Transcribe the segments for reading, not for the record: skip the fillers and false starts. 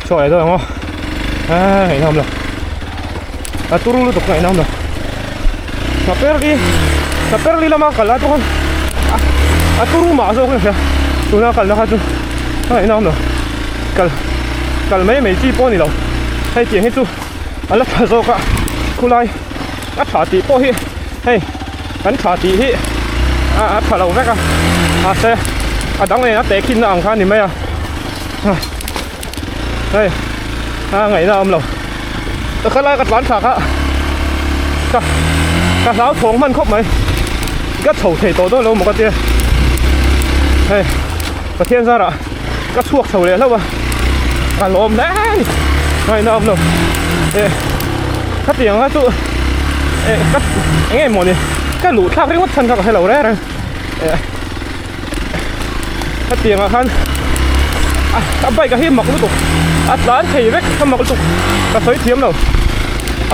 sỏi rồi không ngày năm rồi turu lu tuk ngày năm rồi saper li lama kala tu kan turu ma so kan tu na kala ha tu ngày năm rồi kal mấy chi po ni lo hay tiền hết tu ala tha zo ka kulai thả tí po hi hey anh thả tí hi thả lâu vét xe đắng này nó té kinh nó ăn khăn thì mấy đây ngày nào lâu cái lai cái bán sạc cái lão thùng mình khóc mấy cái thầu thể tổ tôi lâu một cái tia đây cái thiên ra rồi cái thuốc thầu này lâu mà cái lồm đấy ngày nào lâu cái tiền cái tụ cái anh em mọi người cái lũ thác cái mất thân các cái lẩu đấy này cái tiền là khăn cái bay cái hiểm mặc lúc tục lớn thì vết không mặc lúc tục cái sấy thiếm đâu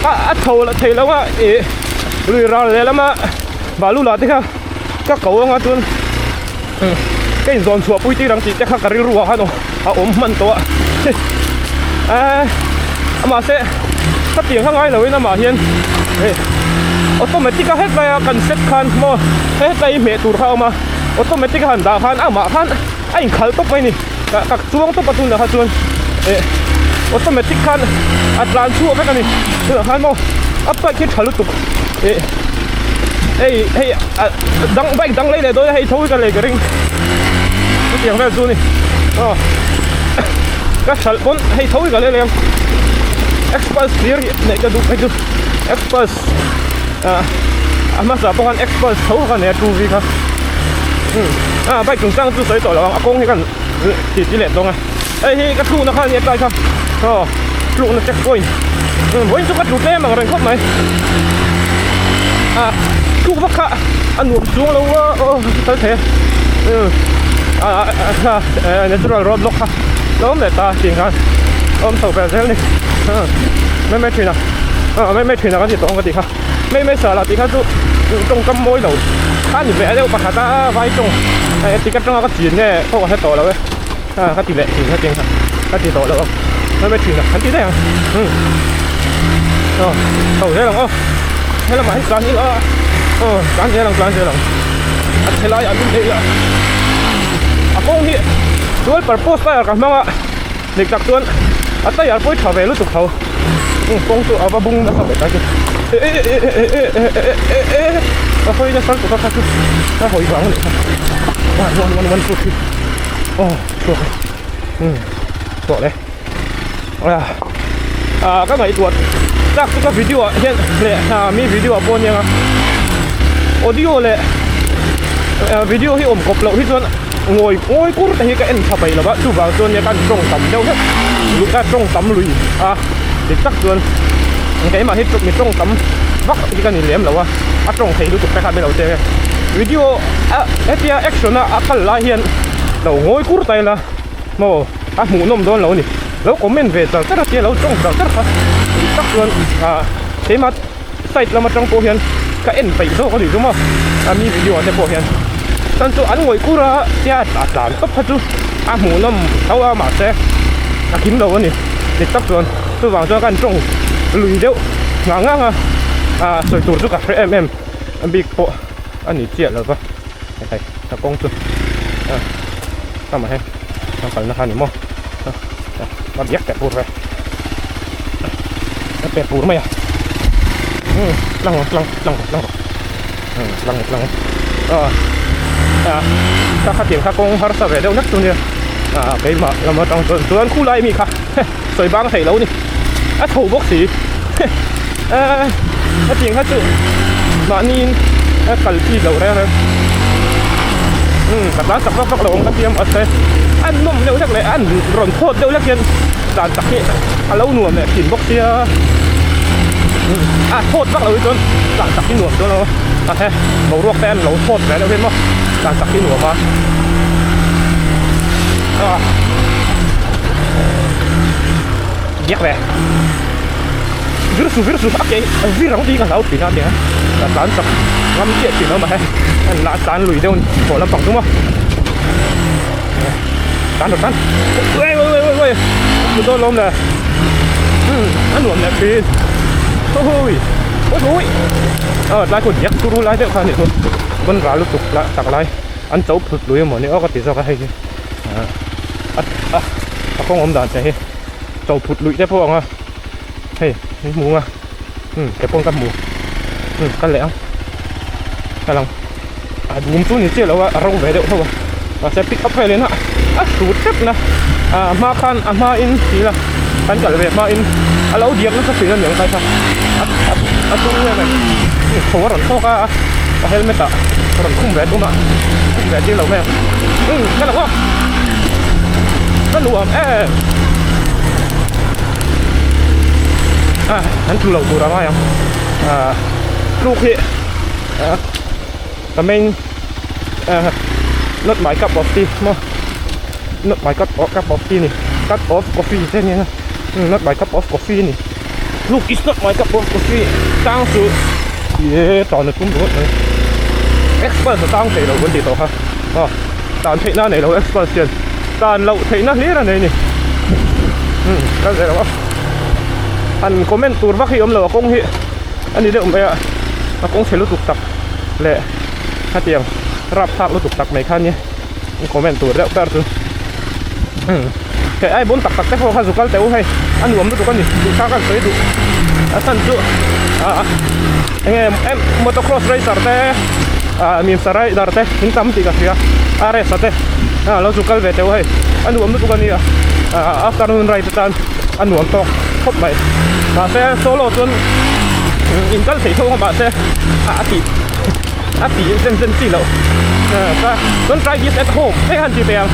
cái thầu là thầy lâu á lùi raเลยแล้วมาบาลูลาที่เขาก็เก่าอ่ะจนcái dọn sủa bụi tí đằng chỉ chắc cái rùa ha nó ốm mìnhตัวmà sẽ cái tiềnข้างในเลยนะมาเฮียนautomatic hếtไปกันเซ็ตคันมอhếtไปเมตูเข้ามา automatic หันดาคันมาคันไอ้ขันตบไปนี่กับช่วงตบประตูนะครับส่วนautomatic คันอัดลานชั่วไปกันนี่ส่วนคันมออัปไปคิดขันลุตุกดังไปดังเลยเลยโดยให้ทุ่กันเลยกระดิ่งเสียงแบบส่วนนี่ก็ฉันบนให้ทุ่กันเลยExpress clear này cái đúng Express mà sao bọn Express thấu cái này tu vi không bây giờ sang tu sấy tổ là công thì cần chỉ lệ đâu à ấy cái thu nó khai nhiệt đây không trụ nó check point với số cái trụ tem mà rồi khóc này trụ bắc hạ ăn uống xuống lâu tới thế natural road block đó để ta tiền hơn ôm thầu về thế nàyไม่ถึงนะไม่ถึงนะก็ติดตรงก็ติดค่ะไม่เสือเราติดค่ะตรงกำมวยเราถ้าอยู่แหละเดี๋ยวปากกาไว้ตรงติดกันตรงก็จีนเนี่ยพวกเขาโตแล้วเว้ยก็ติดแหละจีนก็จริงค่ะก็ติดโตแล้วไม่ถึงนะทันทีได้ยังโตได้หรอให้เรามาให้การนี้แล้วการนี้เราให้เราอย่าลุ้นเลยกงที่ด้วยเปิดโพสต์ไปกับมั่งอ่ะเด็กจากตัวแต่อย่าไปถ่ายไปรู้สึกเขากงตัวเอาบุ้งแล้วเขาไปได้กันเราคุยจะสั่งตัวเขาคือถ้าหอยหวังเลยวันสุดที่ชัวร์ชัวร์เลยก็ไงตัวจากทุกวิดีโอเห็นเลยมีวิดีโอปนยังออดิโอเลยวิดีโอที่อมกบเราที่ส่วนngồi cút thì cái anh chụp vậy là bạn chụp vào cho nhà căn trồng tầm đâu hết lúc ta trồng tầm lùi thì chắc luôn cái mà hết chụp mình trồng tầm vắt thì cái này lém là trồng thì lúc chụp cái hai bên đầu chơi video FPA action phải lại hiện đầu ngồi cút tay là mồ mũ nôm đó lâu nè lâu comment về tờ rất là tiền lâu trồng rất là chắc luôn thế mà site là mà trồng cổ hiện cái anh phải số có gì đúng không mi video sẽ cổ hiện但做安慰古啦，啲但不拍住冇那好麻些，見到你你得咗都話咗間中累咗硬水做咗個3mm big 波你接了吧？係他工作ทำมาให้ทำไปนะคะนี่มั้งมาเรียกแต่ปูไปเป็ดปูทำไมลังถ้าข้าเตียงข้ากงฮาร์สเวเดลนักตัวเนี่ยไปมาเรามาต้องตัวคู่ไล่มีค่ะสวยบางใส่แล้วนี่ถูบกสีข้าเตียงข้าจุมานี่กัลที่เราได้เลยกับร้านสักพักเราข้าเตียงอัดเลยอันนุ่มเร็วจังเลยอันร้อนโคตรเร็วจังเลยด่านตักนี่เราหน่วมเนี่ยกินบกเสียโทษมากเลยจนด่านตักที่หน่วมตัวเราเรารวกแป้นเราโทษแล้วเห็นมั้ยด่านตักที่หน่วมมาเยอะเลยvirus oke virus đi cả sáu tỷ năm tiền là tán sập ngâm chuyện thì nó mà là tán lùi đâu khổ lắm phòng đúng không ตันเว้ยมันโดนลมเลยอันหนุ่มเนี่ยปีนโอ้ยลายคนยักษ์กูรู้ลายเด็กคนนี้คนมันราลุกตุกละตักลายอันเจ้าผุดลุยหมดนี่ก็ติดสักให้กี่ก็งอมด่านใจเจ้าผุดลุยได้พวกอ่ะเฮ้ยหมูอ่ะแกป้องกับหมูกันแล้วกำลังดูมตู้นี่เจ๊แล้วว่าเราไปเดี๋ยวเท่าไหร่จะปิกอัพให้เลยนะสูตรเจ็บนะมาคันมาอินทีละคันกันเลยมาอินเราเดียกนั่นก็สิ่งนั้นอย่างไรครับตู้เนี่ยไงผมว่าหล่อนโซ่ก็เฮลเมตหล่อนคุ้มแหวนตุ้มอ่ะคุ้มแหวนที่เราแม่นั่นแหละว่านั่นหลวมนั่นคือเราดูรามายังลูกที่แต่ไม่not my cup of tea มั้ง not my cup of tea นี่ cup of coffee ใช่ไหมนะnot my cup of coffee นี่ลูก is not my cup of coffee ตั้งสุดตอนนี้คุ้มรู้เลย expert ตั้งใจเราวันที่ต่อครับตอนเทน่าไหนเรา expert เชียนตอนเราเทน่านี้อะไรนี่ก็เลยว่าอันคอมเมนต์ตัวว่าขี้อมเหล่ากงที่อันนี้เดี๋ยวผมไปกงเชลุตุกตักแหละถ้าเตียงรับภาพลุตุกตักในขั้นนี้คอมเมนต์ตัวแล้วแบบตัวแค่ไอ้บนตักแต่พอข้าสุกัลแต่ว่าให้อันหลวมลุตุกันนี่ดูข้ากันไปดูสั้นจุเงี้ยมอเตอร์ครอสไรซ์แต่มีสไลด์แต่หินตั้มตีกันเสียอะไรสัตย์เราสุกัลแต่ว่าให้อันหลวมลุตุกันนี่afternoon ride ตันอันหลวมตกครบไปมาเซ่โซโล่จนอินกันสีทุ่งมาเซ่อาตีเส้นสีแล้วก็ don't try this at home ให้หันจีเปียง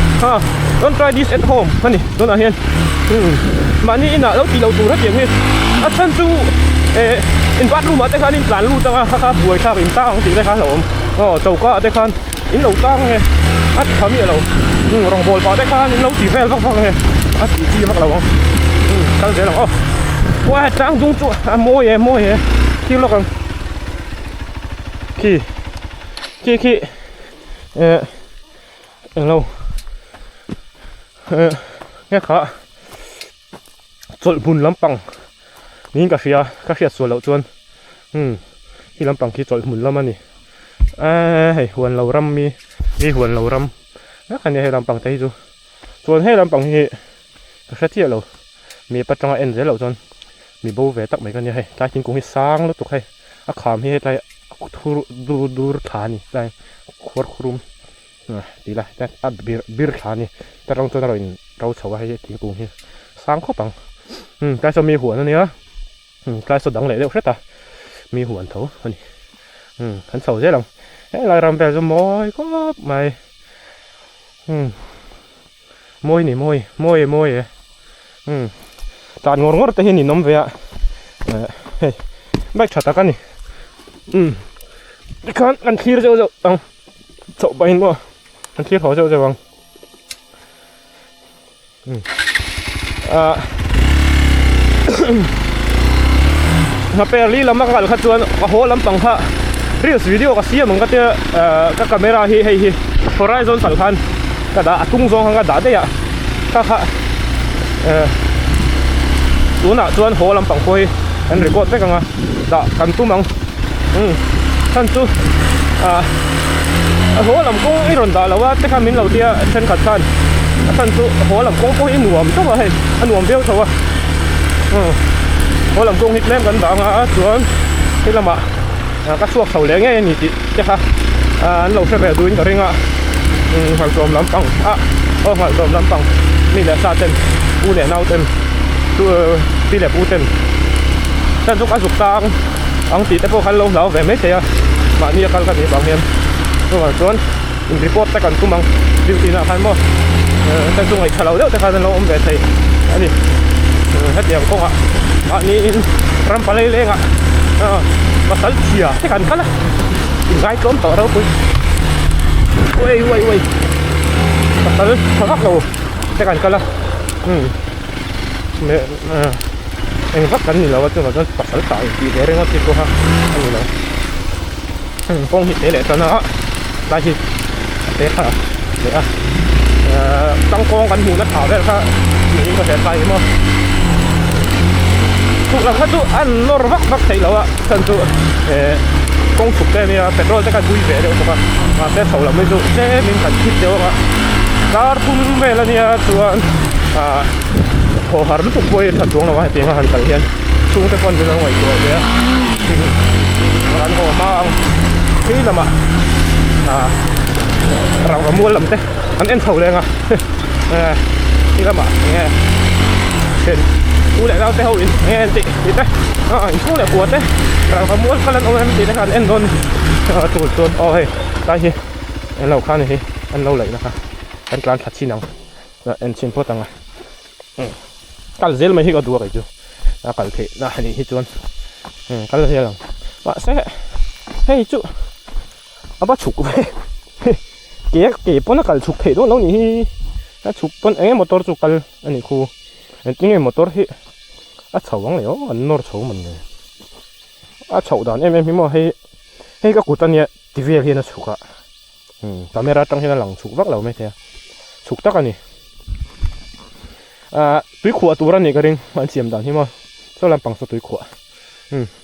don't try this at home นี่ต้นอะไรมานี่น่ะแล้วตีเราตูถ้าเจียงนี่ฉันจูอินวัดรู้มาแต่คันอินหลานรู้จังข้าป่วยข้าเป็นต้าของตีได้ค่ะผมเจ้าก็ได้คันอินเราตั้งไงทำยังไงเรารองบอลพอได้คันอินเราตีแฟนฟังไงตีจีมากเราตั้งใจเราว่าจังจุงจุโม่เย่ขี้ลูกกันขี้เราเนี่ยขาจดบุญลำปังนี่กาแฟสวยแล้วจวนที่ลำปังที่จดบุญแล้วมันนี่หวนเรารำมีหวนเรารำแล้วคันนี้ให้ลำปังใจจูจวนให้ลำปังที่กาแฟเที่ยวเรามีปัจจัยเอ็นเสร็จแล้วจนมีโบเวตักเหมือนกันเนี่ยให้ตากินกุ้งให้สร้างแล้วตุกให้ขามให้ได้ดูฐานนี่ได้ขวดครุมดีละแต่บิร์ฐานนี่แต่เราตัวเราชาวให้กินกุ้งให้สร้างข้อปังกลายจะมีหัวนั่นนี่ละกลายสดังเลยเดี๋ยวเสร็จมีหัวเถอะนี่ขันเสาใช่หรือลายรำแบบจะมอยก็ไม่มอยนี่มอยตานงอแต่เห็นนี่น้ำเวียเฮ้ยไม่ชัดตากันนี่กันขี้เราจะจบไปเห็นบ่กันขี้เขาจะวังถ้าเป็นรีลำมากกว่าขัดจวนโหลำปังฮะรีวิววิดีโอก็เสียมันก็จะก็กล้องให้โฮไรซอนสัลคันก็ด่าตุ้งซองก็ด่าได้อะถ้าตัวน่ะจวนโหลำปังคุยอันรีคอร์ดได้กันอ่ะด่ากันตุ้มังท่านจูโหลำกงไอ้รอนด่าแล้วว่าแต่ข้ามินเราเดียเช่นขัดท่านจูโหลำกงก็ไอ้หนวมชอบว่าให้อันหนวมเบี้ยวชอบว่าโหลำกงฮิตเล่มกันด่างอ่ะจวนที่ละมาก็ช่วงเสาแรงไงนี่จิเจ้าค่ะเราแค่แบบดูนี่ก็เร่งอ่ะหักตัวลำปังหักตัวลำปังนี่แหละซาเต้นปูเนี่ยเน่าเต้นตัวที่แหละปูเต้นแต่ทุกอันสุกตางอังติแต่พวกคันลงเราแบบไม่เสียมานี่กันนี่บางเนี่ยตัวจวนอินรีพอร์ตแต่กันตุ้มังดิวตีน่ะคันบ่แต่ช่วงไอ้เราเดี๋ยวแต่คันเราอมแบบใส่อันนี้ถ้าเดี๋ยวก็อันนี้รำไปเรื่อยๆอ่ะมาสัลเชียที่กันกันละอีกไงก้มต่อเราคุยเว้ยมาสัลทักเราที่กันกันละเนี่ยเอ็งพักกันนี่เราจะมาจะปัสสาวะตายปีเดียวเรื่องว่าที่กูฮะอันนี้เราฟงหิตเลยตอนนั้นได้หิตเตะค่ะเดี๋ยว ตั้งกองกันหูนักข่าวได้ค่ะหนีก็เสียใจมั้งทุกหลังก็ทุกอันนอร์วักใส่แล้วอ่ะฉันตัวกองสุกเนี่ยเป็นรถจะกันดุยเบรเดี๋ยวผมมาแต่เขาเราไม่รู้เจ๊มินกันคิดเดียวว่าการทุ่มเวลาเนี่ยตัวพอหารุ่นตุกป่วยถัดช่วงเราว่าเตียงหันกันเฮียนช่วงแต่คนเป็นอะไรตัวเนี่ยร้านหัวมาที่ละมาเราก็ม้วนลำเต้อันเอ็นเท่าเลยอ่ะที่ละมาเนี่ยเห็นกูได้เราเต้าอินเนี่ยติดเต้อีกกูได้ปวดเต้เราก็ม้วนกันแล้วเอาเอ็นติดนะครับเอ็นโดนตูดโอ้ยได้ทีเราข้านี่อันเราเลยนะคะอันกลางขัดชิ้นหนังเอ็นชิ้นพอตังอ่ะกัลเซลไม่ให้ก็ดูอะไรจูกัลเทน่ะนี่ที่จวนกัลเซลว่าเซ่เฮ้ยจูอาบ้าฉุกไปเก๋ปนกัลฉุกเทด้วยน้องนี่ฉุกปนมอเตอร์ฉุกกัลอันนี้คูจริงมอเตอร์ที่เฉาวังเลยอันนอร์เฉามันเลยเฉาด่านมีมั้งให้ก็กูตอนนี้ทีวีที่น่าฉุกอ่ะแต่ไม่รัดตั้งที่นั่นหลังฉุกวักเราไม่ใช่ฉุกตักอันนี้ตุ้ยขวดตัวนั้นนี่ก็เร่งมันเสียมด่านที่มั้งชอบลำปังสตุ้ยขวด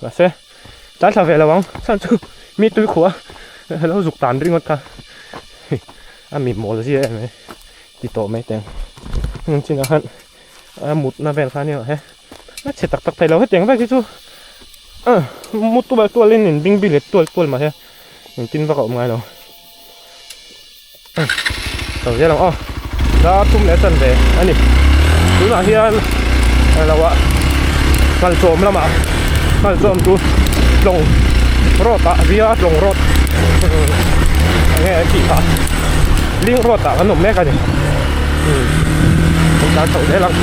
ว่าเซ่จานทาเวลวังฉันจูมีตุ้ยขวดแล้วฉุกด่านริ่งก็ท่ามีหมดสิไหมติดต่อไม่แต่งจริงๆนะหมุดน่าเป็นข้าเนี่ยฮะน่าเฉดตักไทยเราให้แต่งไปที่จูมุดตัวเล่นนี่บิงบิเลตตัวมาใช่กินปลากระป๋องไงเราเราจะลองแล้วทุ่มแล้วจันเดอันนี้ดูหน่อยที่เราว่ามันโจมแล้วมามันโจมดูลงรถอะวิอาลงรถนี่ที่ขาลิงรถอะขนมแม่กันนี่ผมจะเข้าได้แล้ว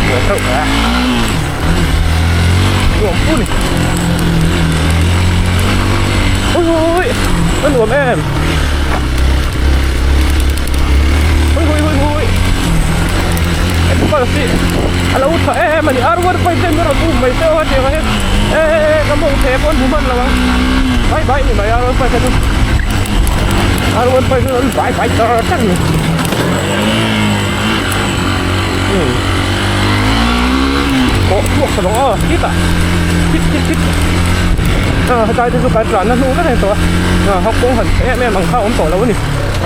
หัวเข้าแผลหัวปุ้นโอ้ยมันหัวแม่โอ้ยไอ้พวกเราสิอะไรวะมันอารวาสไปเต็มเลยตู้ไม่เท่าไหร่เฮ้ยกำลังเทปอนมันละวะไปนี่ไม่อารวาสไปกันอารวาสไปกันไปต่อจังโอ้พวกสมองคิดใจที่สุดการนั่นนู่นนั่นเองตัวเขาคงหันแม่มังเข้าอมต่อแล้วนี่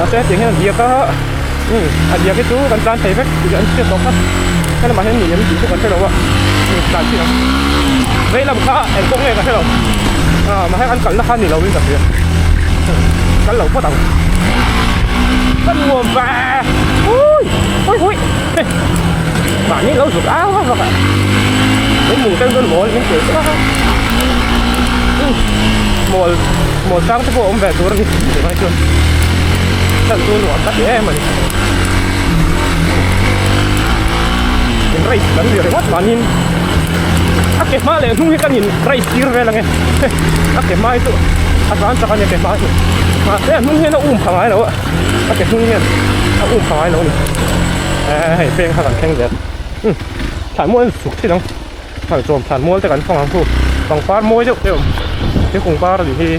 เสียจริงให้เดียก็อันเดียก็จู้กันจานเทปเดี๋ยวเชื่อต่อครับให้เรามาให้หนีมันจีทุกคนใช่หรอวะจานที่เราเฮ้ยลำค้าไอ้พวกนี้กันใช่หรอมาให้กันกันแล้วข้าหนีเราวิ่งกับเรือกันเราพ่อต่างกันงวมแฝงอุ้ยmà những lỗ ruột áo quá các bạn cái mùi trên con mồi những kiểu đó mồi sáng cái bộ ông về tôi đi để nói chung thật tôi luôn tắt em mà cái ray đánh gì mất mà nhìn cái má này không biết cái nhìn ray kia về là nghe cái má itu asal chắc cái má itu mà cái không biết nó khang ai đâu á cái không biết nó khang ai đâu nàyเป็นข้าวหลังแข็งเด็ดฐานม้วนสุกที่น้องฐานม้วนแต่กันฟังผู้ฟังปลาม้วนเจ้าเดี๋ยวที่คงปลาอยู่ที่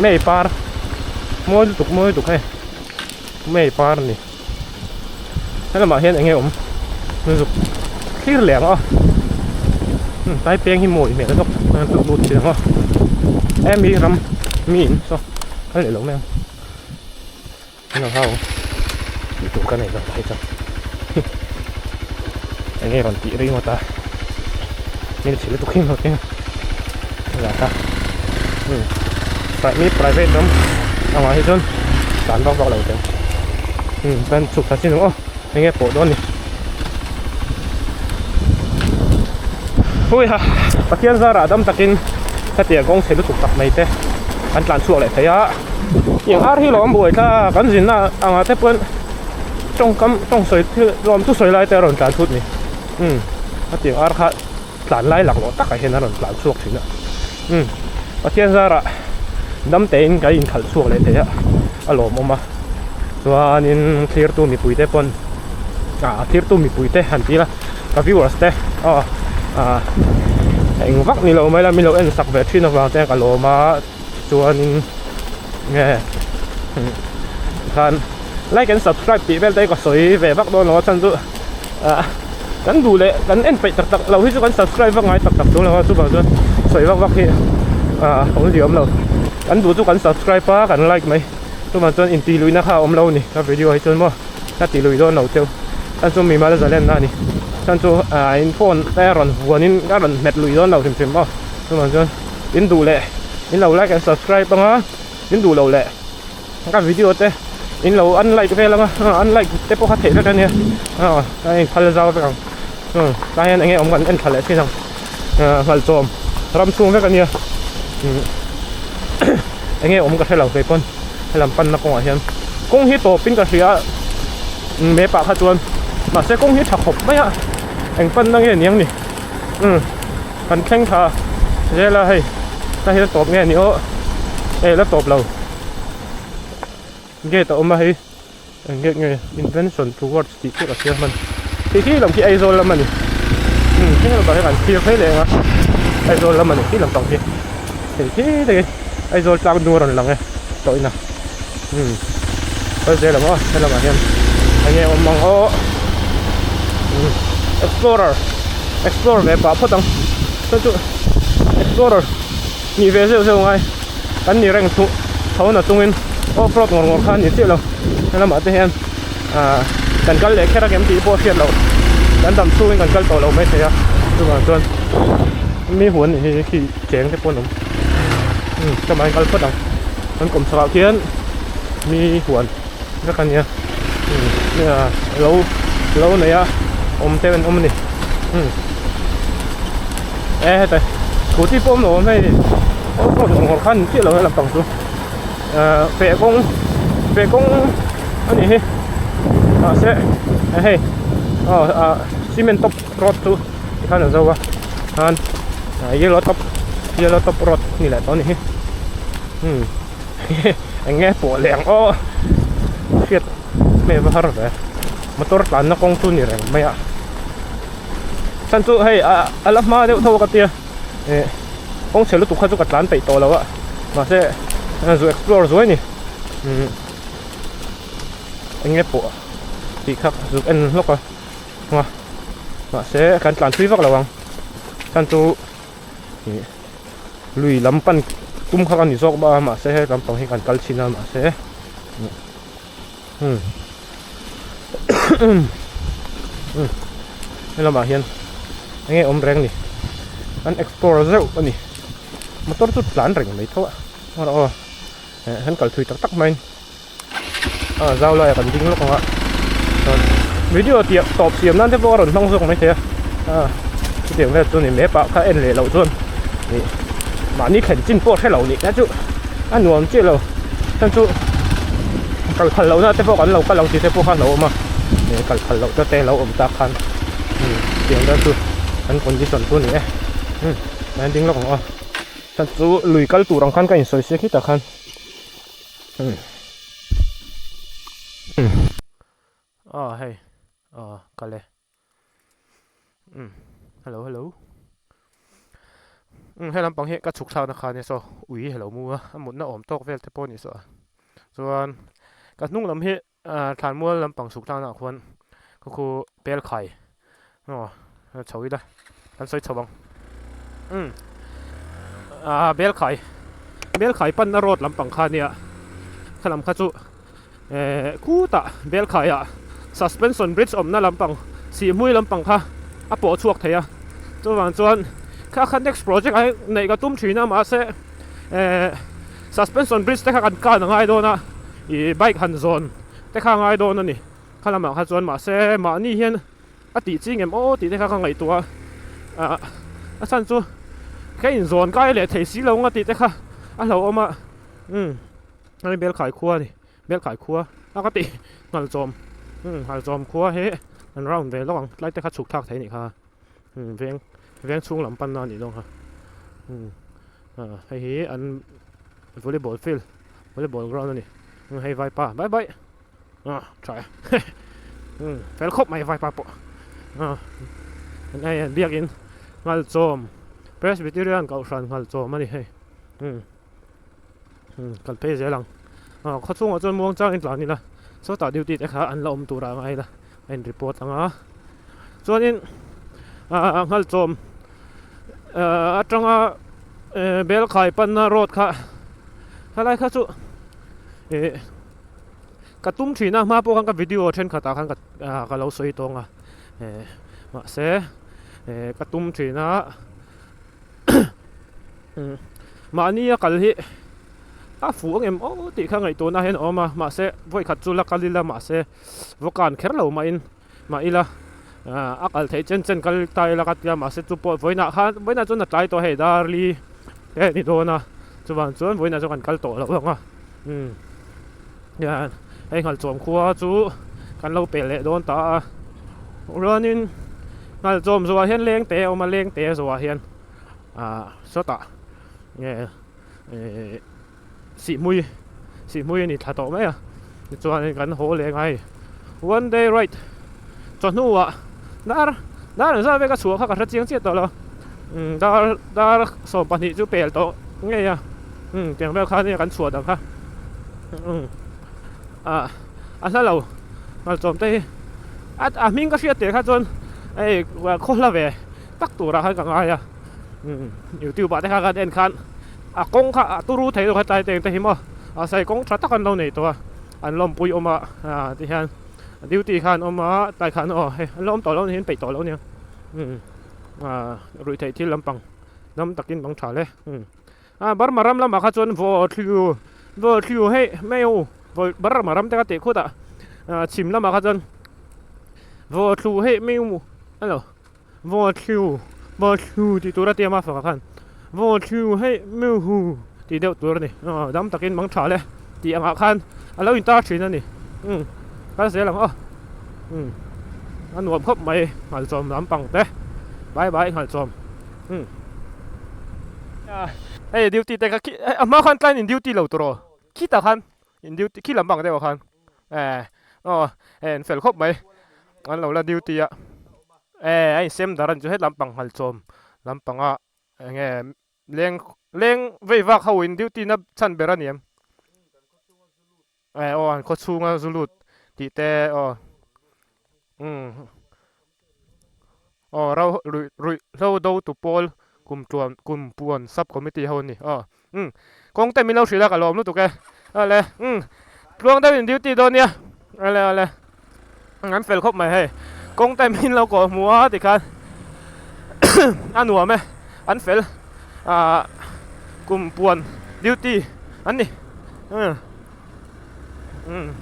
ไม่ปลาม้วนตุกให้ไม่ปลานี่ถ้าเรามาเห็นอย่างเงี้ยผมมันสุกที่เหลืองอ่ะใต้เปียงหิมะอีกเนี่ยแล้วก็มันตุกดูดเสียงอ่ะมีรำมีอินซะให้เหลืองแม่เราเข้าตุกกันไหนก็ไปจังanh nghe còn chị đi mà ta nên chỉ là tục hình thôi nha là ta phải mi private lắm ngoài hết trơn tán vào đầu thế bên chụp thật xin đúng không anh nghe bộ đó này ui ha bác kiên ra ra đâm takin cái tiền công sẽ được chụp tập này thế anh làm chuột lại thấy á những art hi lỏm buổi ta cái gì na à thế bên trong sợi lỏm chút sợi lạiแต่rồi làm chút nàyถ้าเตียงอาร์ค่ะหลานไล่หลักหลอตักเห็นนะหลานสวกถึงอ่ะประเทศซาระดำเต็นก็ยินขัดสวกเลยเถอะอารมณ์ออกมาส่วนนี้เทียร์ตัวมีปุ๋ยเต้ปนเทียร์ตัวมีปุ๋ยเต้หันทีละกับวิวร์สเต้ anh vắt ni lâu mấy là mi lâu anh sạc về chuyên vào tên cả lỗ mà chuan nghe khan like and subscribe tí về đây có soi về vắt đó nó chân chú cắn đủ lệ cắn em phải tặc tặc lâu hết chú cắn subscribe vắt ngay tặc tặc đúng là chú bảo chú soi vắt vắt khi không gì ấm lâu cắn đủ chú cắn subscribe pa cắn like mấy chú mà chú in tí lùi nó khá ấm lâu nè các video hay chú mà các tí lùi đó nấu tiêu anh chú mình mà là lên na nè chân chú in phone tay run vừa nín các run mệt lùi đó nấu thêm thêm bao chú mà chú in đủ lệ in lâu like and subscribe bằng á in đủ lâu lệ các video thế in lâu ăn like về lắm ăn like thế có thể được nè đây phải giao với ông đây anh em gần anh phải cái rằng phải zoom ram xuống với cái nè anh em có thể làm về con hay làm pan nó cũng ở hiện cũng hít tổ pin cái gì á mấy bạn hát tuần mà sẽ cũng hít thật hộp mấy ạ anh pan đang nghe tiếng nè pan khen thà thế là hay ta hít tổ nghe nhiều đây là tổ lâu nghe tao mà hay nghe invention towards the cái gì mình thì khi làm cái ISO là mình khi làm cái bản kia thấy liền á ISO là mình khi làm tổng kia thì ISO tăng đua rồi là nghe tội nào tôi sẽ làm thế là mà anh em mong ô explorer về bảo phật tăng tôi chú explorer nhị về siêu ngay cái nhị rèn thu thấu là tung in off-road ngor khan ni ti lo na ma te hian kan kal le khera kem ti po fiat lo kan dam chu kan kal to lo mai thea chu ma chuan mi huan hi khi cheng te pon ka mai kal phadang kan kom sa kian mi huan ka kan ya lo này ya te ben ni ta ku ti pom lo mai off-road ngor khan ti lo la tang chu về công anh ấy sẽ hay cement top rod tu kan là đâu kan yellow top rod ni là đó này anh nghe bộ lẹng ô shit mẹ vào hở vậy motor tan nó công tu ni rèn mày à san tu hay alaf ma đều thâu cái tia công xe lúc tụ khai tu cái tan tẩy to lâu á mà sẽ rồi explore rồi nè anh nghe bộ thì khác giúp anh lúc rồi mà sẽ cần làm suy vắc là bằng căn tu lùi lắm pan tum khác anh dọc ba mà sẽ làm bằng hình cần cal china mà sẽ đây là mà hiền anh nghe reng nè anh explore rồi nè mà tôi chút plan reng mấy thôi hắn cần thui tắc mình giao lại cần dính lúc không ạ video tiệm top xiêm nan thế vô rồi nông dụng mấy thế cái tiệm về tôi này mấy bạn các em lệ lẩu luôn mà ní khẩn chín bộ thế lẩu nhỉ chú ăn nuông chết lẩu chân chú cần khẩn lẩu na thế vô cần lẩu cái lẩu thì thế vô khăn lẩu mà cần khẩn lẩu cho tê lẩu ẩm ta khăn tiệm đó chú hắn còn đi tuần tuần này anh dính lúc không ạ chân chú lùi cái tủ rong khăn cái soi xe khi ta khăn hey kale hello hay làm bằng hệ các trục sao nó khai này so ui hello mua một nó ổn tóc về thế pon này so rồi các nung làm hệ thàn mua làm bằng trục sao nào quan có khu bel khai chầu đây anh soi chầu bằng bel khai pan rốt làm bằng khai này khai làm khai chú cú ta bel khai suspension bridge na lampang si mui lampang kha apo chuak theya chuan kha next project ai nei ka tum thina ma se suspension bridge te kha kan ngai do na i bike han zone te kha ngai do na ni khalama kha chuan ma se ma ni hian ati chingem o ti te kha ngai tua san chu cái in zone kai le thei si lo nga ti te kha a lo oma ai bel khai khua ni bel khai khua a ka ti ngal chom hal zom khua he an round ve long lai te kha chuk thak thei ni kha veng chung lam pan na ni dong ha hi an volleyball field volleyball ground ni hay vai pa bye bye try fel khop mai vai pa po an ai biak in ngal chom Presbyterian kau san ngal chom ani hei kal pe zelang kho chung chon muang chang in tlang ni la so ta duty te kha an la om tura ngai la en report anga chuanin ngal chom atanga bel khai panna road kha halai kha chu katum thina ma po kan ka video then khata kan ka lo soi tonga ma se katum thina ma ni kal hi a fu ang em o ti kha ngai to na hen oma ma se voi khat chu la kalila ma se vokan kher lo ma in ma ila akal thei chen kal tai la kat ya ma se chu po voina chu na tai to he darli ni do na chuan voina chu kan kal to lo nga ya ai ngal chom khuwa chu kan lo pe le don ta ronin ngal chom zo hian leng te oma leng te zo hian sota nge si mui ni tha to mai chuan kan ho le ngai one day right chon huwa dar za ve ka chuwa kha ka chiang che to lo dar so pa ni chu pel to nge ya tiang bel kha ni kan chuwa da kha sa lo ngal chom te ming ka hriat te kha chon ai wa khola ve tak tu ra ha ka ngai ya YouTube ba te kha ka den khan kong kha turu thei do kha tai te hi mo sai kong tha takan lo nei to an lom pui oma ti han duty khan oma tai khan he an lom to lo ni pe to lo ni rui thei thil lampang nam takin bang tha le bar maram lam kha chon vo thlu he meu vo bar maram te ka te khuda chim lam kha chon vo thlu he meu alo vo thlu ti tura te ma fa khan vo thlu he meu hu ti deuh tur ni dam takin bang tha le ti anga khan alo in ta thin ani ka se lang an nuam khop mai ngal chom lampang te bye ngal chom hey duty te ka ma khan tlan in duty lo tro ki ta khan in duty ki lampang de khan en fel khop mai an lo la duty ya ai sem daran chu het lampang ngal chom lampanga nge leng vei vak ho in duty na chan beraniam an kho chunga zulut ti te rau rui lo do tu pol kum puan sub committee ho ni kong te min lo sila ka lom lu tu ke ale luang da in duty do nia ale ngan fel khop mai he kong te min lo ko mua ti khan an nuam me an fel kum puan duty an ni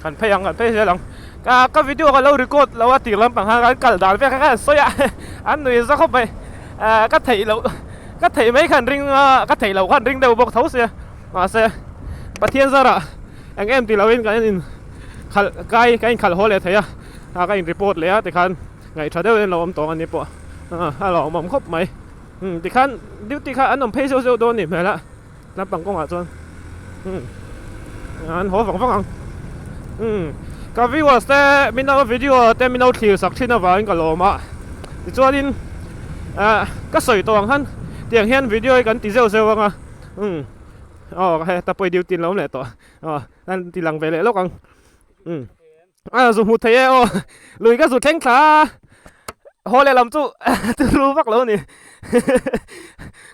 kan phayang kan phe lang ka video ka lo record lo ati lam pang ha kan kal dal ve ka soya an nui za khop mai ka thei mấy khan ring ka thei lo khan ring deu bok thau se ma se pathian zara anh em ti lo in kan in khal kai khal hole theya ka in report le a ti khan ngai tha deu lo om tong an ni po lo mom khop mai ti khan duty kha an om phe so do ni me la lam pang kong a chon an ho vang ka viewers te min na video te min na thil sak thina wa in ka loma ti chuanin ka soi tong han tiang hian video kan ti zeu anga he ta poi duty lo le to an ti lang ve le lo kang zu mu thei lui ka zu theng thla ho le lam chu tu ru vak lo ni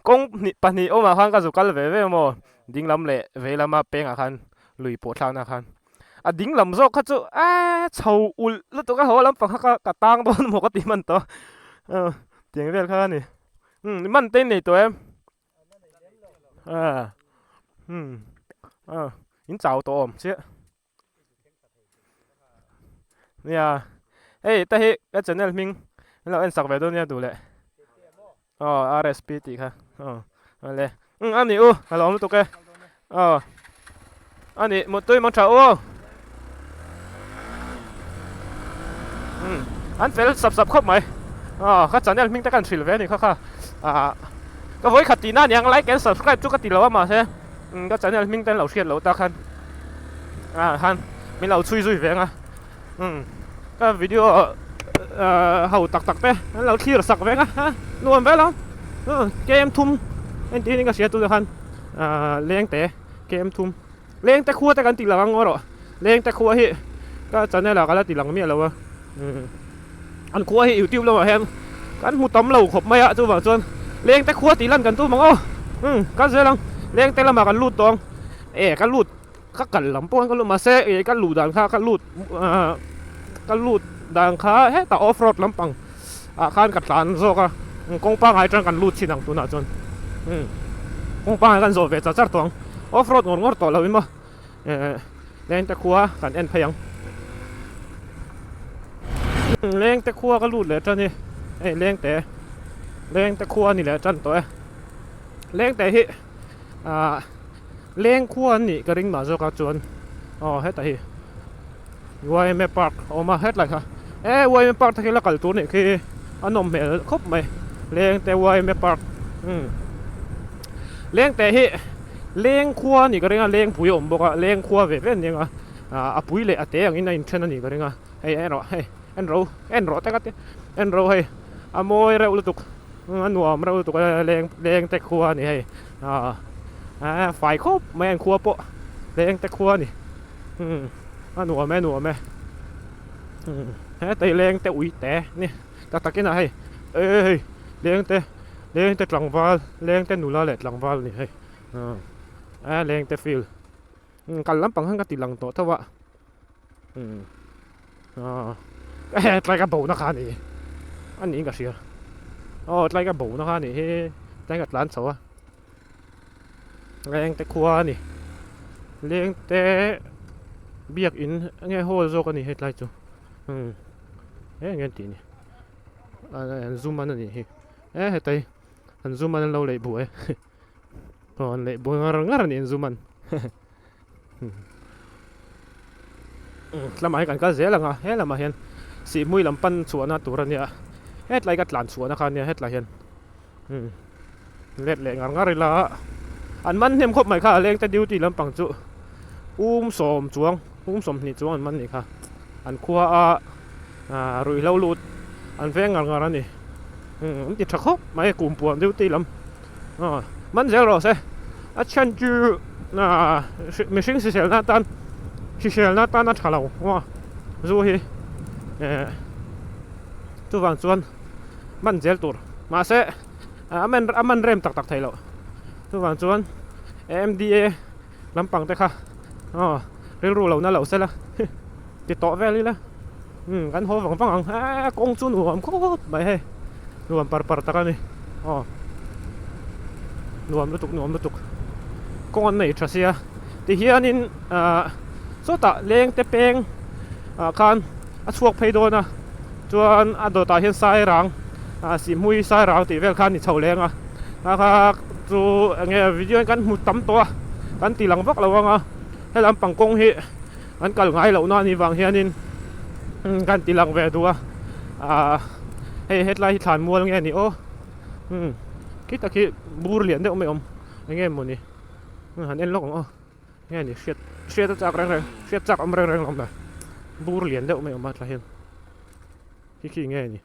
kong ni pani o ma hang ka zu kal ve mo ding lam le ve lama peng a khan lui po thlang na khan ding lam zo kha chu chho ul lu to ka ho lam pang ka tang don mo ka ti man to tiang vel kha ni man te nei to em in chao to om che nia ta he ka channel ming lo en sak ve do nia du le RSP ti kha le ani alo lu to ke ani một tôi mong chào anh phải sập khóc mày các channel mình ta cần chỉnh về này kha cái với khát tí na nhang like and subscribe cho các tí lâu mà thế các channel mình tên lâu xuyên lâu ta khan han mình lâu chui về nga cái video hậu tắc tắc thế lâu khi sạc về nga luôn về lắm เกมทุ่มไอ้ที่นี่ก็เสียตัวคันเลี้ยงแต่เกมทุ่มเลี้ยงแต่ครัวแต่กันตีหลังงอหรอเลี้ยงแต่ครัวเฮก็จะเนี่ยแหละก็แล้วตีหลังเมียแล้ววะอันครัวเฮอยู่ติ้วแล้วแฮมกันหมูต้มเราขบไม่อะจู่ว่าจนเลี้ยงแต่ครัวตีลั่นกันตู้มังกันเสียหลังเลี้ยงแต่ละมากันลูดตองกันลูดข้ากันลำป้อนกันลูดมาเซ่กันลูดด่างข้ากันลูดกันลูดด่างข้าเฮ้แต่ออฟโรดลำปังข้านกัดสารโซก็กงปังหายจังกันลูดชินังตัวน่ะจนกงปังกันโซเวจะจัดตองออฟโรดงอต่อเราอินบ่เลี้ยงแต่ครัวกันเอ็นพยังเลี้ยงแต่ครัวก็ลูดเลยจันนี่เลี้ยงแต่ครัวนี่แหละจันตัวเลี้ยงแต่ฮิเลี้ยงครัวนี่ก็ริงมาโซก็จวนเฮ็ดแต่ฮิวัยแม่ปากออกมาเฮ็ดอะไรคะวัยแม่ปากที่ละกันตัวนี่คืออันนมเหม็นครบไหมเลี้ยงแต่วัยแม่ปากเลี้ยงแต่ฮิเลี้ยงครัวนี่ก็ริงเลี้ยงผู้ยมบอกว่าเลี้ยงครัวเว้นยังปุ๋ยเลยเตะอย่างนี้ในเช่นนี้ก็ริงเอ็นเราแต่ก็เอ็นเรามวยเราลุตุกอันหัวเราลุตุกเลี้ยงแต่ครัวนี่ฝ่ายครบแม่งครัวโปะเลี้ยงแต่ครัวนี่อันหัวแม่แต่เลี้ยงแต่อุ้ยแต่นี่ตะกี้น่ะเลี้ยงแต่หลังวาลเลี้ยงแต่หนูละเล็ดหลังวาลนี่เลี้ยงแต่ฟิลกันลำปังข้างกันติดหลังโตเท่าว่าไตรกระโบนะคะนี่อันนี้ก็เสียไตรกระโบนะคะนี่ไตรกับร้านเสาเลี้ยงแต่ครัวนี่เลี้ยงแต่เบียกอินไงโฮโซกันนี่เฮ็ดไรจูเงี้ยตีนี่ซูมมันนี่เฮ็ดไตอันซูมมันเราเลยบัวอันเลยบัวงานี่ซูมันละมาให้กันก็เสียละละมาเห็นสีมุ้ยลำปันสวนนะตัวนี้เฮ็ดไรกับหลานสวนนะครับเนี่ยเฮ็ดไรเห็นเล็ดงานเลยละอันมันเห็นครบไหมค่ะเลี้ยงแต่ดิวตีลำปังจุสมจวงสมนี่จวงอันมันนี่ค่ะอันครัวรุยเล่าลูดอันแฝงงานนี่มันติดชักคบไม่กลุ่มปวดดิวตีลำมันเสียหรอเสียฉันจูไม่ใช่เสียหน้าตันเสียหน้าตันน่าฉลาดว่ารู้เหรทุกวันส่วนมันเจลตัวมาเสมันเริ่มตักไทยแล้วทุกวันส่วน MDA ลำปังแต่ค่ะเรื่องรู้เราน่าเราเสร็จแล้วติดต่อแวลีแล้วกันหัวฟังกงจุนหัวมันก็ไม่ให้รวมปาร์ตะกันนี่รวมรู้ตุกกงอันไหนทรัสเซียที่เฮียนินสุดท้ายเลี้ยงแต่เป็งการช่วงเพย์โดนะจวนอดตาเห็นสายรังสีมุ้ยสายรังตีเวลคันนี่เฉาแรงนะครับจูเงี้ยวิดีโอกันมุดตั้มตัวกันตีหลังพวกเราว่าให้ลำปังกงเฮอันกันไงเหล่านั้นนี่วางเฮียนินกันตีหลังแวดตัวให้เฮ็ดไรฐานมัวเงี้ยนี่คิดบูรเหรียญเด้อไม่เงี้ยมันนี่หันเอ็นล็อกเงี้ยนี่เสียจากแรงเสียจากแรงลงเลยบูรเหรียญเด้อไม่มาทะเห็นขี้เงี้ยนี่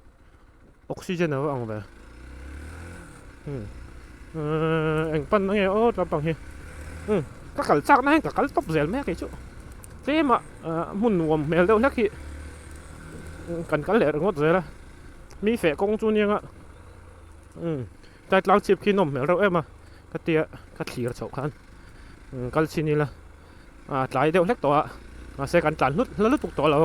ออกซิเจนเอาไปเอ็งปั้นเงี้ยลำปังเฮก็กัดจากนั่นก็กัดตบเสียแม่กี่ชั่วเจ๊มาหุ่นวมเมลเดียวนักขี้กันเหลืองดเลยละมีเฟะกงจุนยังแต่หลังชิบขี้นมเมลเราก็เตี้ยก็ขี่กระเฉาคันกันชินี่ละหลายเดียวเล็กตัวเสกันจันลุดแล้วลุดตุกตัวเรา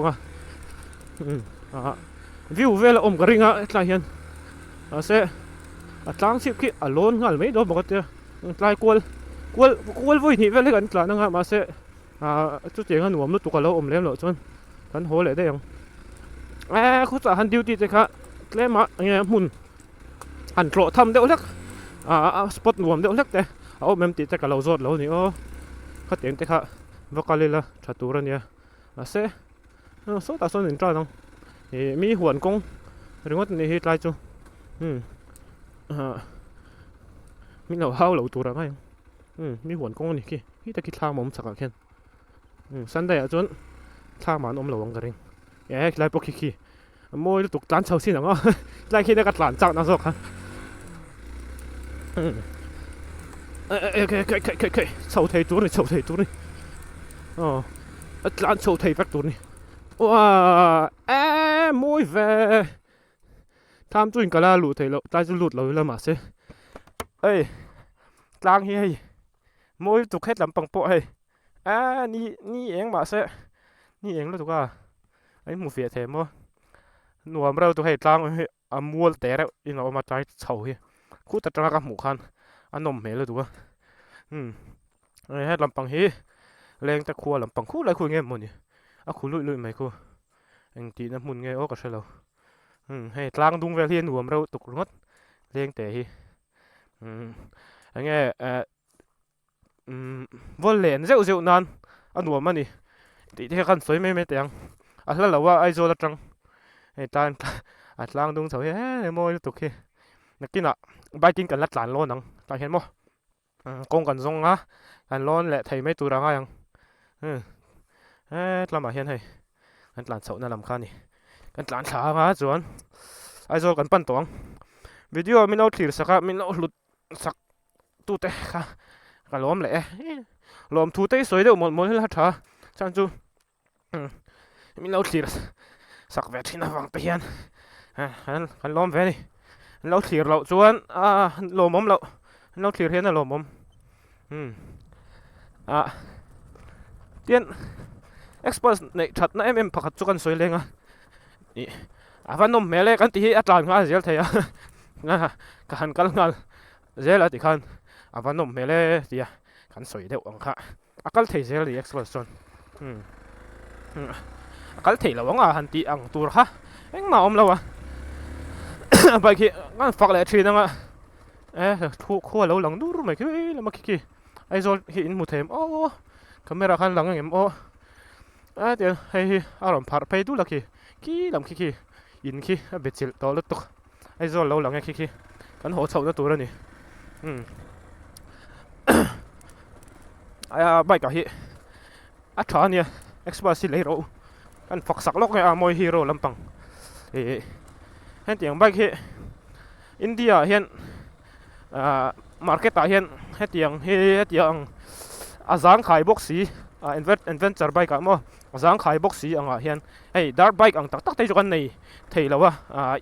วิวเวลกระริงหลายเห็นเสหลังชิบขี้ล้นงั้นไม่โดนบอกเตี้ยหลายกวลวุ่นหิวเลยกันหลายนั่งมาเสจุดเจียงหันหัวลุดตุกเราเลี้ยงเหล่าจนกันโหเลยได้ยังคุณจะหันดิวตีจะค่ะเล่มาเงี้ยหุ่นหันโผล่ทำเดี๋ยวเล็กสปอตรวมเดี๋ยวเล็กแต่เอาแม่มตีจะกับเราโจดเรานี่เขาเตียงแต่ค่ะว่ากันเลยละชัดตัวเนี่ยเซ่โซ่ตาโซ่หนึ่งจ้าน้องมีหัวกงหรือว่านี่เฮ็ดไรจูมีเราเฮาเราตัวอะไรมีหัวกงนี่ที่ตะกี้ท่าหมอมสักแค่สันได้จนท่าหมานอมเราวังกันเองไล่ปกขี้มวยตุกร้านเช่าสิหนังไล่ขี้ได้กัดหลานจักนะสกฮะ cái sầu thầy túi này lan sầu thầy vắt túi này wow môi về tham chuyên cả là lụt thầy lộ tai lụt lối là mà xe ê lang hi môi tục hết làm bằng bộ hay ni em mà xe ni em là tục ấy một việc thế mà nua mà đâu tục hết lang mua té đấy nó mà trái sầu hi cúตัดรากับหมูคันนมเหลยตัวให้ลำปังเฮแรงแต่ครัวลำปังคู่ไรคุยเงี้ยมันนี่คู่ลุยไหมคู่เองตีน้ำมันเงี้ยโอ้ก็ใช่แล้วให้กลางดุงเวลียนหัวเราตกรถแรงแต่เฮเงี้ยวอลเลนเจ้านานหัวมันนี่ตีที่กันสวยไม่แต่ยังแล้วเราว่าไอโซละจังให้ตานกลางดุงสวยเฮ้ยมวยตกเฮนักกินไปกินกันลัดหลานร้อนนังตาเห็นมั้กงกันทรงกันร้อนแหละไทยไม่ตัวรังยังลำมาเห็นให้กันหลานเสาหน้าลำคันนี่กันหลานขาจวนไอโซกันปั้นตวงวิดีโอไม่เอาถีบสักไม่เอาหลุดสักตู้เตะค่ะกันล้มแหละล้มทูเตะสวยเดี๋ยวหมดให้ละท้าจันจูไม่เอาถีบสักเวทีน่าฟังเตียนกันล้มเวนี่เราถีบเราจวนโลมเราถีบเห็นนะโลมเตียนเอ็กซ์เพรสในชัดนะพักจุกันสวยเลยนี่วันนมเมล่กันที่อัตลานกันเจลเทียกันกันงานเจลติกันวันนมเมล่ที่กันสวยเดียวอังค่ะกันที่เจลที่เอ็กซ์เพรสจวนกันที่เราหันที่อังตัวฮะเอ็งมาเราไปขี้งั้นฝักเลยทีนึงทุกขั้วเราหลังดูรู้ไหมคือเรามาขี้ไอโซลหินมุดเทมโอ้คาเมราคันหลังอย่างเงี้ยโอ้เดี๋ยวให้อารมณ์พาไปดูละขี้ลำขี้ยินขี้เบ็ดจิลต่อลุตุกไอโซลเราหลังอย่างขี้กันหัวเฉาตัวแล้วนี่ใบกับฮีชาเนี่ยเอ็กซ์เพรสเลยเรากันฝักสักล็อกไงมวยฮีโร่ลำปังเห็นอย่างใบขี้อินเดียเห็นมาร์เก็ตเห็นอย่างอาจารย์ขายบ็อกซี่อินเวนเจอร์ไบค์กันมั้งอาจารย์ขายบ็อกซี่เห็นดาร์ไบค์ตักเตยกันในไทยแล้ว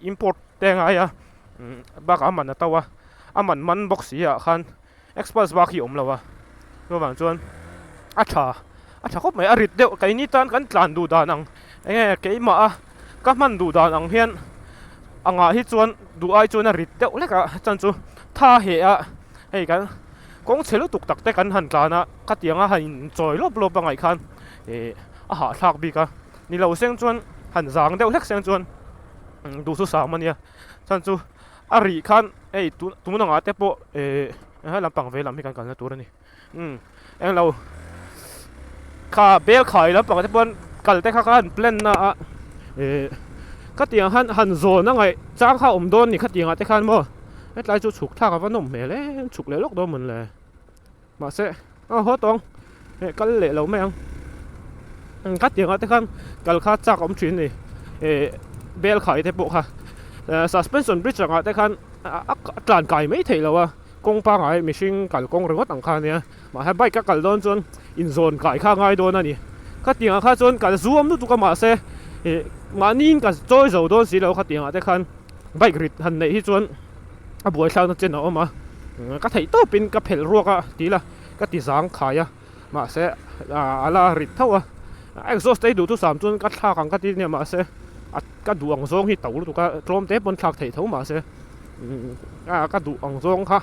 อิมพอร์ตแต่ไงบักมันนะตัวมันบ็อกซี่คันเอ็กซ์เพรสบักยี่แล้วก็บางส่วนอาชาเขาไม่อริดเดียวไก่นี่ตอนกันกลั่นดูดานังไก่มาก็มันดูดานังเห็นฮิจวนดูไอจวนริดเดียวเล็กจันจูท่าเหกันกงเชลุตุกตักแต่กันหันกลานะกัดยังหันจอยลบไงคันหาทักบีกันนี่เราเสียงจวนหันจางเดียวเล็กเสียงจวนดูสุสามันเนี่ยจันจูอาริคันตัวมันงาเตปโปลำปังเวลำให้กันนะตัวนี้เราข้าเบลขายลำปังเตปนกันแต่ข้ากันเปลี่ยนนะก็เตียงหันโซนนั่งไงจ้างข้าอมโดนนี่ก็เตียงแต่ขันบ่ไอ้ลายจุฉุกท่ากับว่าหนุ่มเมล่ฉุกเลยลูกโดนเหมือนเลยมาเสะหัวตรงก็เละเราไม่ยังก็เตียงแต่ขันกันข้าจ้างอมชินนี่เบลขายแต่ปุกค่ะsuspension bridge แต่ขันจานไก่ไม่ถี่แล้วกงปางไงไม่ชิงกันกงหรือว่าต่างคันเนี่ยมาให้ใบก็กันโดนจนอินโซนไก่ข้างไงโดนนั่นนี่ก็เตียงข้าจนกันซูมดูตุกมาเสมานี่กันจอยโดนสิเราขัดเตียงแต่คันใบกริดหันในที่จวนบัวช่างนั่นเจนเอามาก็ถ่ายตัวเป็นกระเพลรัวก็ดีละก็ตีสังขายมาเสอะไรริดเท่าเอ็กโซสเตดูทุก3จวนก็ท่ากันก็ดีเนี่ยมาเสก็ดูอังซงที่เต่าลูกก็ตรมเตะบนฉากถ่ายเท่ามาเสก็ดูอังซงค่ะ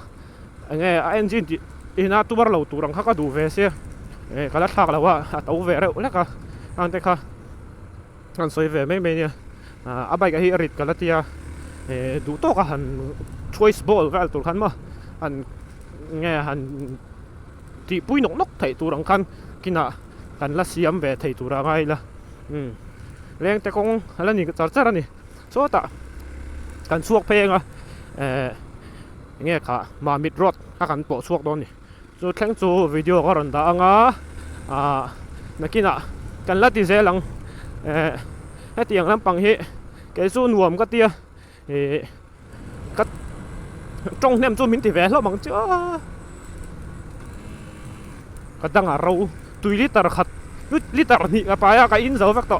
เงี้ยเอนจินที่น่าตัวเราตัวรังก็ดูเวเสียก็ลัดฉากแล้วว่าเต่าเวเร็วแล้วก็อันเด็กค่ะกันสวยเวไม่เนี่ยใบก็ฮิริดกันละทีดูโต๊ะก็หัน choice ball ก็ตัวขันมาหันเงี้ยหันที่ปุ้ยนกไถ่ตัวรังคันกินกันละเสียมเวไถ่ตัวรังไงล่ะเลี้ยงแต่คงอะไรนี่ก็จัดนี่โซตะกันสวกเพลงเงี้ยค่ะมามิดรถถ้ากันโปะสวกโดนนี่จูแข่งจูวิดีโอก็รันดางนักกินกันละที่เซลังให้เตียงลำปังเฮแกสู้หน่วมก็เตียก็ trong nem cho mình thì về lo bằng chứ cái đang ở râu tùy liter khát liter nhị cái bài cái in dấu vắt đó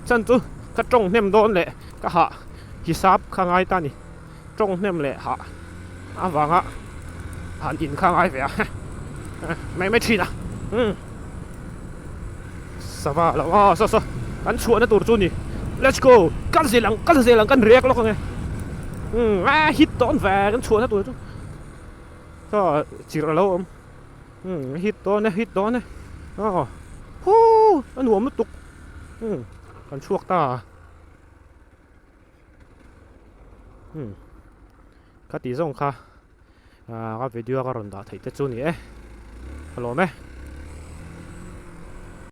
chân chú cái trong nem đón lệ cái hạ hisab khang ai ta nè trong nem lệ hạ vâng ạ hạn in khang ai về mấy chuyện à sao vậy là sao anh chuột nó tụt nè let's go cắn dễ lăng cắn riết lo không nghe hit đón về cái chuột nó tụt sao chỉ là lâu không hit đón này anh huống mất tục anh chuột ta cái tí giống kha cái video cái rồi đã thấy tết chú nè hello mấy